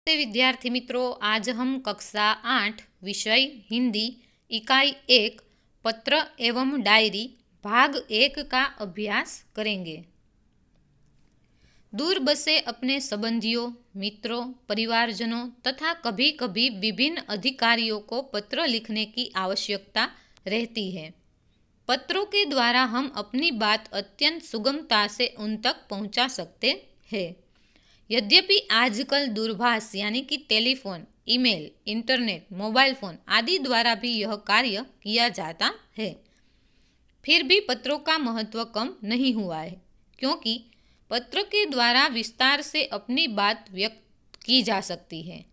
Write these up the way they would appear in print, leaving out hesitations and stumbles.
नमस्ते विद्यार्थी मित्रों, आज हम कक्षा 8 विषय हिंदी इकाई 1 पत्र एवं डायरी भाग 1 का अभ्यास करेंगे। दूर बसे अपने संबंधियों, मित्रों, परिवारजनों तथा कभी कभी विभिन्न अधिकारियों को पत्र लिखने की आवश्यकता रहती है। पत्रों के द्वारा हम अपनी बात अत्यंत सुगमता से उन तक पहुंचा सकते हैं। यद्यपि आजकल दूरभाष यानी कि telephone, email, internet, mobile phone आदि द्वारा भी यह कार्य किया जाता है, फिर भी पत्रों का महत्व कम नहीं हुआ है, क्योंकि पत्र के द्वारा विस्तार से अपनी बात व्यक्त की जा सकती है।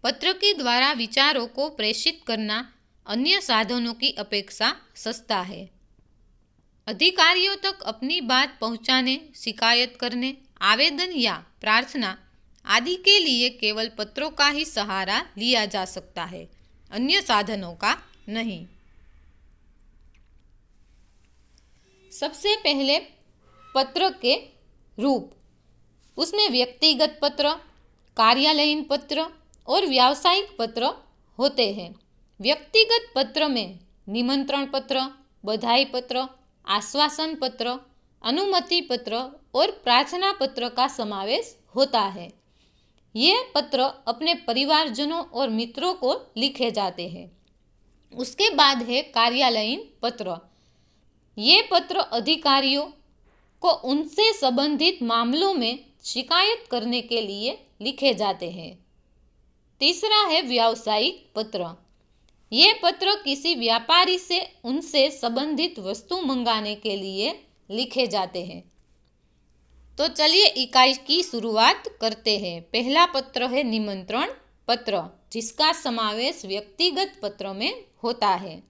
पत्र के द्वारा विचारों को प्रेषित करना अन्य साधनों की अपेक्षा सस्ता है। अधिकारियों तक अपनी बात पहुंचाने, शिकायत करने, आवेदन या प्रार्थना आदि के लिए केवल पत्रों का ही सहारा लिया जा सकता है, अन्य साधनों का नहीं। सबसे पहले पत्र के रूप, उसमें व्यक्तिगत पत्र, कार्यालयीन पत्र और व्यावसायिक पत्र होते हैं। व्यक्तिगत पत्र में निमंत्रण पत्र, बधाई पत्र, आश्वासन पत्र, अनुमति पत्र और प्रार्थना पत्र का समावेश होता है। ये पत्र अपने परिवारजनों और मित्रों को लिखे जाते हैं। उसके बाद है कार्यालयीन पत्र। ये पत्र अधिकारियों को उनसे संबंधित मामलों में शिकायत करने के लिए लिखे जाते हैं। तीसरा है व्यावसायिक पत्र। ये पत्र किसी व्यापारी से उनसे संबंधित वस्तु मंगाने के लिए लिखे जाते हैं। तो चलिए इकाई की शुरुआत करते हैं। पहला पत्र है निमंत्रण पत्र, जिसका समावेश व्यक्तिगत पत्रों में होता है।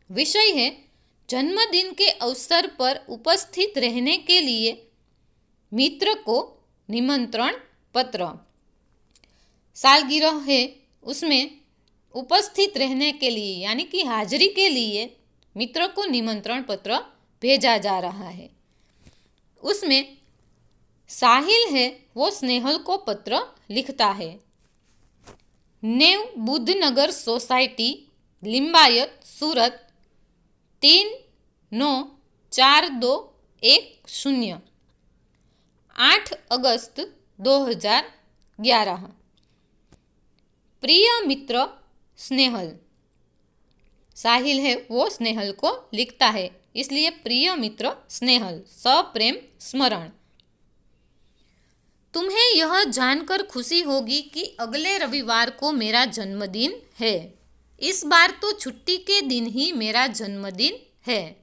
विषय है जन्मदिन के अवसर पर उपस्थित रहने के लिए मित्र को निमंत्रण पत्र। सालगिरह है, उसमें उपस्थित रहने के लिए यानी कि हाजिरी के लिए मित्र को निमंत्रण पत्र भेजा जा रहा है। उसमें साहिल है, वो स्नेहल को पत्र लिखता है। नेव बुद्धनगर सोसाइटी, लिंबायत, सूरत 394210, 8 अगस्त 2011। प्रिय मित्र स्नेहल, साहिल है वो स्नेहल को लिखता है, इसलिए प्रिय मित्र स्नेहल, सप्रेम स्मरण। तुम्हें यह जानकर खुशी होगी कि अगले रविवार को मेरा जन्मदिन है। इस बार तो छुट्टी के दिन ही मेरा जन्मदिन है,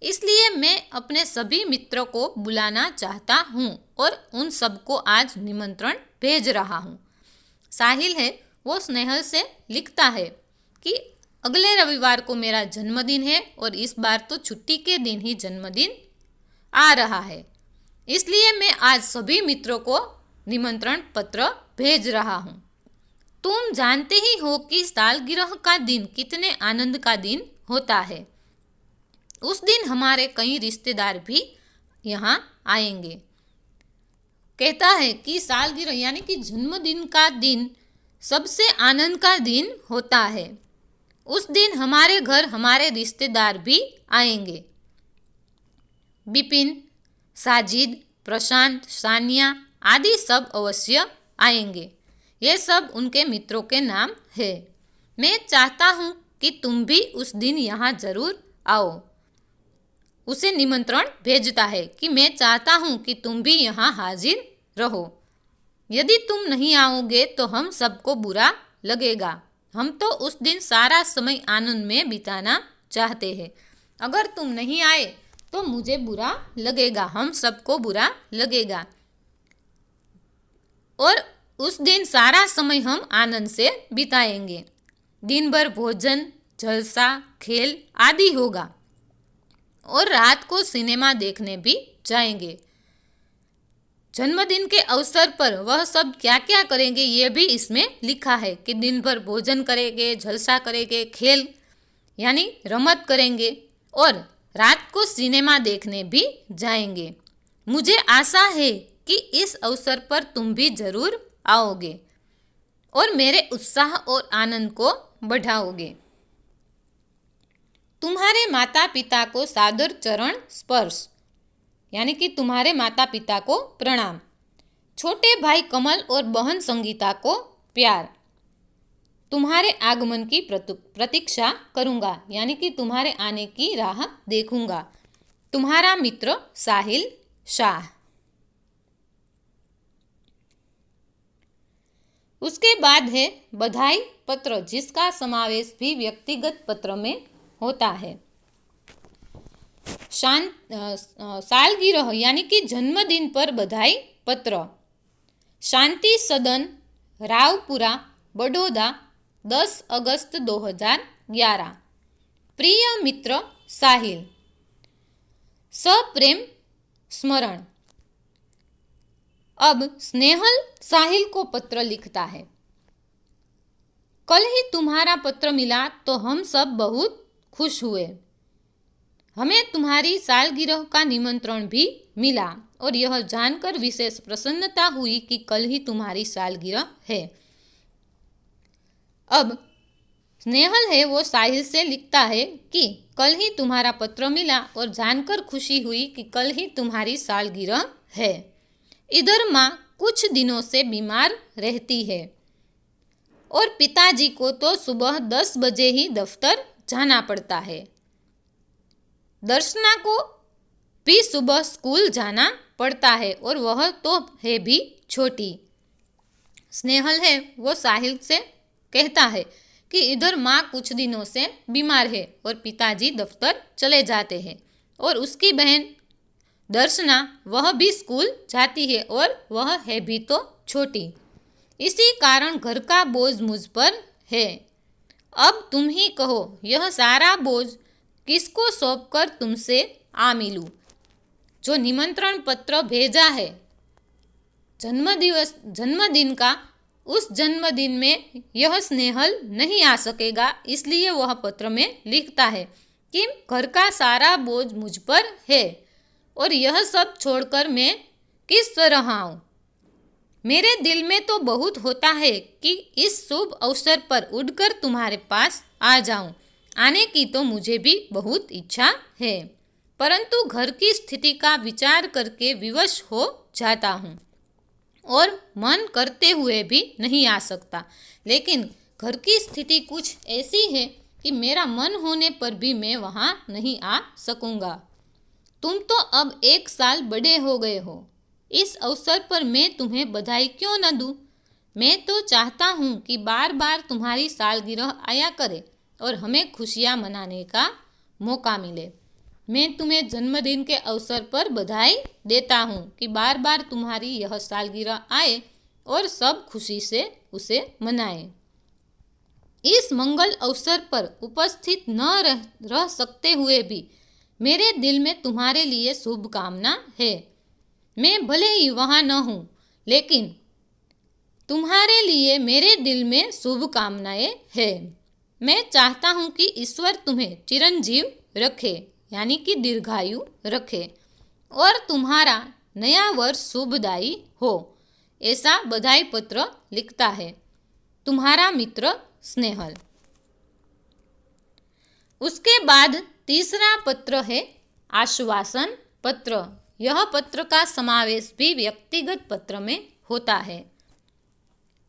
इसलिए मैं अपने सभी मित्रों को बुलाना चाहता हूँ और उन सबको आज निमंत्रण भेज रहा हूँ। साहिल है वो स्नेहल से लिखता है कि अगले रविवार को मेरा जन्मदिन है और इस बार तो छुट्टी के दिन ही जन्मदिन आ रहा है, इसलिए मैं आज सभी मित्रों को निमंत्रण पत्र भेज रहा हूँ। तुम जानते ही हो कि सालगिरह का दिन कितने आनंद का दिन होता है। उस दिन हमारे कई रिश्तेदार भी यहाँ आएंगे। कहता है कि सालगिरह यानी कि जन्मदिन का दिन सबसे आनंद का दिन होता है। उस दिन हमारे घर हमारे रिश्तेदार भी आएंगे। बिपिन, साजिद, प्रशांत, सानिया आदि सब अवश्य आएंगे। ये सब उनके मित्रों के नाम है। मैं चाहता हूँ कि तुम भी उस दिन यहाँ जरूर आओ। उसे निमंत्रण भेजता है कि मैं चाहता हूँ कि तुम भी यहाँ हाजिर रहो। यदि तुम नहीं आओगे तो हम सबको बुरा लगेगा। हम तो उस दिन सारा समय आनंद में बिताना चाहते हैं। अगर तुम नहीं आए तो मुझे बुरा लगेगा, हम सबको बुरा लगेगा। और उस दिन सारा समय हम आनंद से बिताएंगे। दिन भर भोजन, जलसा, खेल आदि होगा और रात को सिनेमा देखने भी जाएंगे। जन्मदिन के अवसर पर वह सब क्या क्या करेंगे ये भी इसमें लिखा है कि दिन भर भोजन करेंगे, जलसा करेंगे, खेल यानी रमत करेंगे और रात को सिनेमा देखने भी जाएंगे। मुझे आशा है कि इस अवसर पर तुम भी जरूर आओगे और मेरे उत्साह और आनंद को बढ़ाओगे। तुम्हारे माता पिता को सादर चरण स्पर्श, यानी कि तुम्हारे माता पिता को प्रणाम। छोटे भाई कमल और बहन संगीता को प्यार। तुम्हारे आगमन की प्रतीक्षा करूंगा, यानी कि तुम्हारे आने की राह देखूंगा। तुम्हारा मित्र साहिल शाह। उसके बाद है बधाई पत्र, जिसका समावेश भी व्यक्तिगत पत्र में होता है। सालगिरह यानी कि जन्मदिन पर बधाई पत्र। शांति सदन, रावपुरा, बड़ौदा, 10 अगस्त 2011। प्रिय मित्र साहिल। सप्रेम स्मरण। अब स्नेहल साहिल को पत्र लिखता है। कल ही तुम्हारा पत्र मिला तो हम सब बहुत खुश हुए। हमें तुम्हारी सालगिरह का निमंत्रण भी मिला और यह जानकर विशेष प्रसन्नता हुई कि कल ही तुम्हारी सालगिरह है। अब स्नेहल है वो साहिल से लिखता है कि कल ही तुम्हारा पत्र मिला और जानकर खुशी हुई कि कल ही तुम्हारी सालगिरह है। इधर माँ कुछ दिनों से बीमार रहती है और पिताजी को तो सुबह 10 बजे ही दफ्तर जाना पड़ता है। दर्शना को भी सुबह स्कूल जाना पड़ता है और वह तो है भी छोटी। स्नेहल है वो साहिल से कहता है कि इधर माँ कुछ दिनों से बीमार है और पिताजी दफ्तर चले जाते हैं और उसकी बहन दर्शना वह भी स्कूल जाती है और वह है भी तो छोटी। इसी कारण घर का बोझ मुझ पर है। अब तुम ही कहो यह सारा बोझ किसको सौंपकर तुमसे आ मिलूं। जो निमंत्रण पत्र भेजा है जन्मदिन का, उस जन्मदिन में यह स्नेहल नहीं आ सकेगा, इसलिए वह पत्र में लिखता है कि घर का सारा बोझ मुझ पर है और यह सब छोड़कर मैं किस तरह आऊं। मेरे दिल में तो बहुत होता है कि इस शुभ अवसर पर उड़कर तुम्हारे पास आ जाऊं। आने की तो मुझे भी बहुत इच्छा है, परंतु घर की स्थिति का विचार करके विवश हो जाता हूं और मन करते हुए भी नहीं आ सकता। लेकिन घर की स्थिति कुछ ऐसी है कि मेरा मन होने पर भी मैं वहां नहीं आ सकूंगा। तुम तो अब 1 साल बड़े हो गए हो। इस अवसर पर मैं तुम्हें बधाई क्यों न दूं? मैं तो चाहता हूं कि बार बार तुम्हारी सालगिरह आया करे और हमें खुशियां मनाने का मौका मिले। मैं तुम्हें जन्मदिन के अवसर पर बधाई देता हूं कि बार बार तुम्हारी यह सालगिरह आए और सब खुशी से उसे मनाएं। इस मंगल अवसर पर उपस्थित न रह सकते हुए भी मेरे दिल में तुम्हारे लिए शुभकामना है। मैं भले ही वहाँ न हूँ, लेकिन तुम्हारे लिए मेरे दिल में शुभकामनाएं हैं। मैं चाहता हूँ कि ईश्वर तुम्हें चिरंजीव रखे, यानी कि दीर्घायु रखे और तुम्हारा नया वर्ष शुभदायी हो। ऐसा बधाई पत्र लिखता है तुम्हारा मित्र स्नेहल। उसके बाद तीसरा पत्र है आश्वासन पत्र। यह पत्र का समावेश भी व्यक्तिगत पत्र में होता है।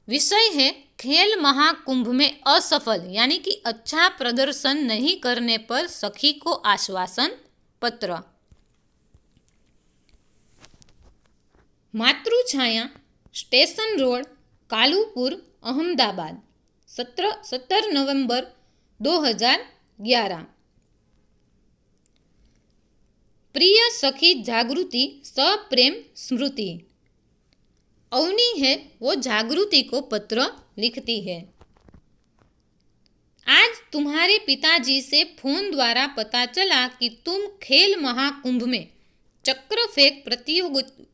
विषय है खेल महाकुंभ में असफल, यानी कि अच्छा प्रदर्शन नहीं करने पर सखी को आश्वासन पत्र। मातृछाया, स्टेशन रोड, कालूपुर, अहमदाबाद, 17 नवंबर 2011। प्रिय सखी जागृति, सप्रेम स्मृति। अवनी है वो जागृति को पत्र लिखती है। आज तुम्हारे पिताजी से फोन द्वारा पता चला कि तुम खेल महाकुंभ में चक्र फेंक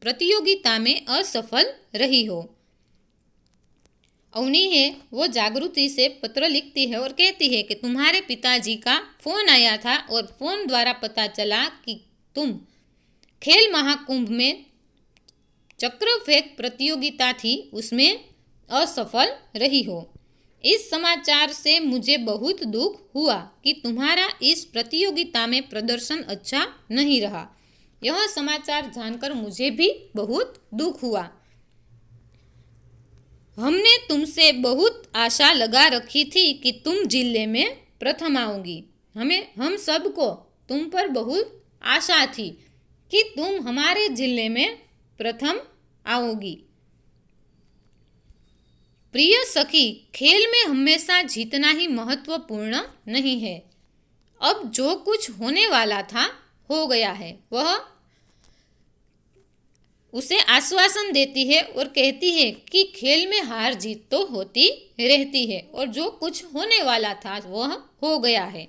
प्रतियोगिता में असफल रही हो। अवनी है वो जागृति से पत्र लिखती है और कहती है कि तुम्हारे पिताजी का फोन आया था और फोन द्वारा पता चला कि तुम खेल महाकुंभ में चक्र फेंक प्रतियोगिता थी, उसमें असफल रही हो। इस समाचार से मुझे बहुत दुख हुआ कि तुम्हारा इस प्रतियोगिता में प्रदर्शन अच्छा नहीं रहा। यह समाचार जानकर मुझे भी बहुत दुख हुआ। हमने तुमसे बहुत आशा लगा रखी थी कि तुम जिले में प्रथम आओगी। हम सबको तुम पर बहुत आशा थी कि तुम हमारे जिले में प्रथम आओगी। प्रिय सखी, खेल में हमेशा जीतना ही महत्वपूर्ण नहीं है। अब जो कुछ होने वाला था हो गया है। वह उसे आश्वासन देती है और कहती है कि खेल में हार जीत तो होती रहती है और जो कुछ होने वाला था वह हो गया है,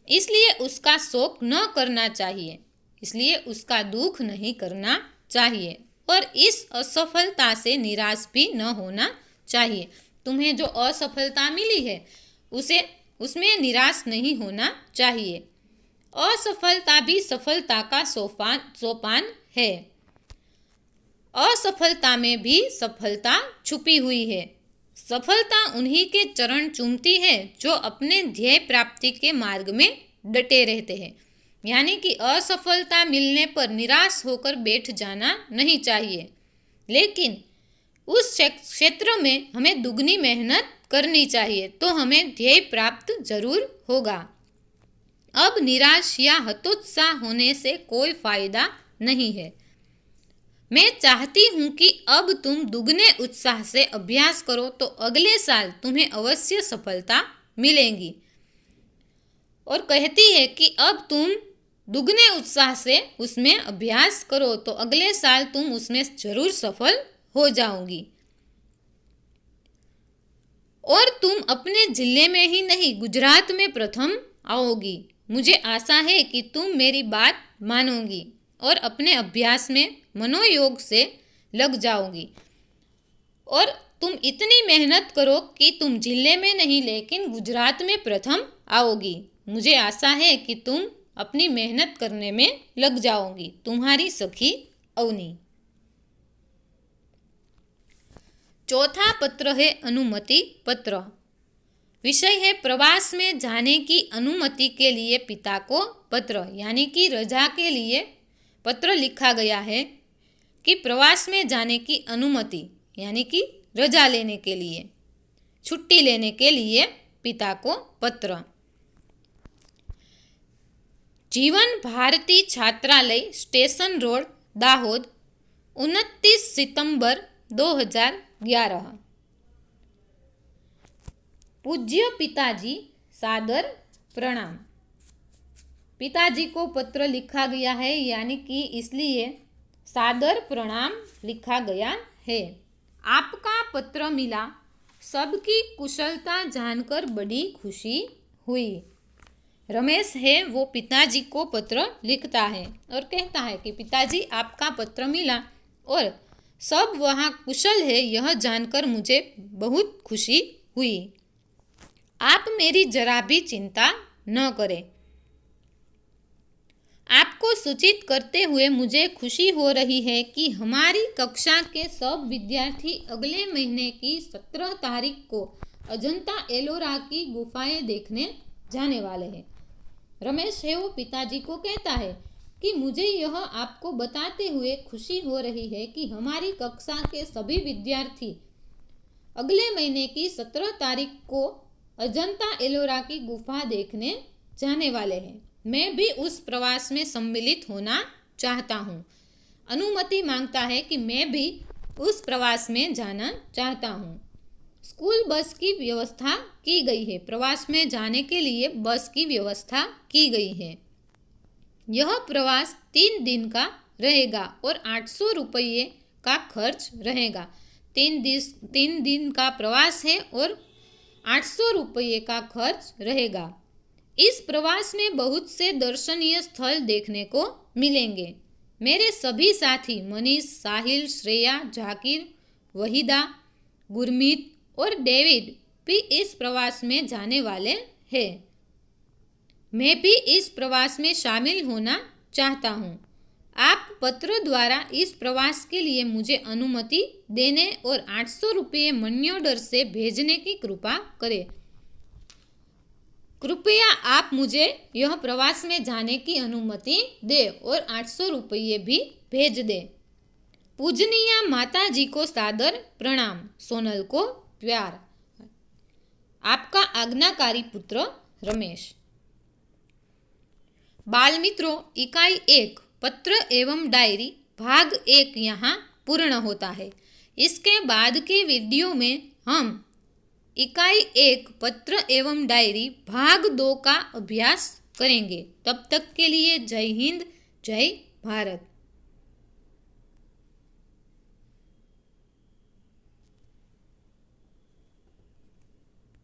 इसलिए उसका शोक न करना चाहिए, इसलिए उसका दुख नहीं करना चाहिए और इस असफलता से निराश भी न होना चाहिए। तुम्हें जो असफलता मिली है उसमें निराश नहीं होना चाहिए। असफलता भी सफलता का सोपान है। असफलता में भी सफलता छुपी हुई है। सफलता उन्हीं के चरण चूमती है जो अपने ध्येय प्राप्ति के मार्ग में डटे रहते हैं। यानी कि असफलता मिलने पर निराश होकर बैठ जाना नहीं चाहिए, लेकिन उस क्षेत्र में हमें दुगनी मेहनत करनी चाहिए तो हमें ध्येय प्राप्त जरूर होगा। अब निराश या हतोत्साह होने से कोई फायदा नहीं है। मैं चाहती हूँ कि अब तुम दुगने उत्साह से अभ्यास करो तो अगले साल तुम्हें अवश्य सफलता मिलेगी। और कहती है कि अब तुम दुगने उत्साह से उसमें अभ्यास करो तो अगले साल तुम उसमें जरूर सफल हो जाओगी और तुम अपने जिले में ही नहीं गुजरात में प्रथम आओगी। मुझे आशा है कि तुम मेरी बात मानोगी और अपने अभ्यास में मनोयोग से लग जाओगी और तुम इतनी मेहनत करो कि तुम जिले में नहीं लेकिन गुजरात में प्रथम आओगी। मुझे आशा है कि तुम अपनी मेहनत करने में लग जाओगी। तुम्हारी सखी अवनी। चौथा पत्र है अनुमति पत्र। विषय है प्रवास में जाने की अनुमति के लिए पिता को पत्र, यानी कि रजा के लिए पत्र लिखा गया है कि प्रवास में जाने की अनुमति यानी कि रजा लेने के लिए, छुट्टी लेने के लिए पिता को पत्र। जीवन भारती छात्रालय, स्टेशन रोड, दाहोद, 29 सितंबर 2011। पूज्य पिताजी, सादर प्रणाम। पिताजी को पत्र लिखा गया है, यानी कि इसलिए सादर प्रणाम लिखा गया है। आपका पत्र मिला, सबकी कुशलता जानकर बड़ी खुशी हुई। रमेश है वो पिताजी को पत्र लिखता है और कहता है कि पिताजी आपका पत्र मिला और सब वहाँ कुशल है, यह जानकर मुझे बहुत खुशी हुई। आप मेरी जरा भी चिंता न करें। आपको सूचित करते हुए मुझे खुशी हो रही है कि हमारी कक्षा के सब विद्यार्थी अगले महीने की 17 तारीख को अजंता एलोरा की गुफाएं देखने जाने वाले हैं। रमेश है वो पिताजी को कहता है कि मुझे यह आपको बताते हुए खुशी हो रही है कि हमारी कक्षा के सभी विद्यार्थी अगले महीने की 17 तारीख को अजंता एलोरा की गुफा देखने जाने वाले हैं। मैं भी उस प्रवास में सम्मिलित होना चाहता हूँ। अनुमति मांगता है कि मैं भी उस प्रवास में जाना चाहता हूँ। स्कूल बस की व्यवस्था की गई है। प्रवास में जाने के लिए बस की व्यवस्था की गई है। यह प्रवास 3 दिन का रहेगा और 800 रुपये का खर्च रहेगा। 3 दिन का प्रवास है और 800 रुपये का खर्च रहेगा। इस प्रवास में बहुत से दर्शनीय स्थल देखने को मिलेंगे। मेरे सभी साथी मनीष, साहिल, श्रेया, जाकिर, वहीदा, गुरमीत और डेविड भी इस प्रवास में जाने वाले हैं। मैं भी इस प्रवास में शामिल होना चाहता हूँ। आप पत्र द्वारा इस प्रवास के लिए मुझे अनुमति देने और 800 रुपये मनी ऑर्डर से भेजने की कृपा करें। कृपया आप मुझे यह प्रवास में जाने की अनुमति दे और 800 रुपये भी भेज दे। पूजनीय माता जी को सादर प्रणाम, सोनल को प्यार। आपका आज्ञाकारी पुत्र रमेश। बाल मित्रों, इकाई 1 पत्र एवं डायरी भाग 1 यहाँ पूर्ण होता है। इसके बाद के वीडियो में हम इकाई 1 पत्र एवं डायरी भाग 2 का अभ्यास करेंगे। तब तक के लिए जय हिंद, जय भारत।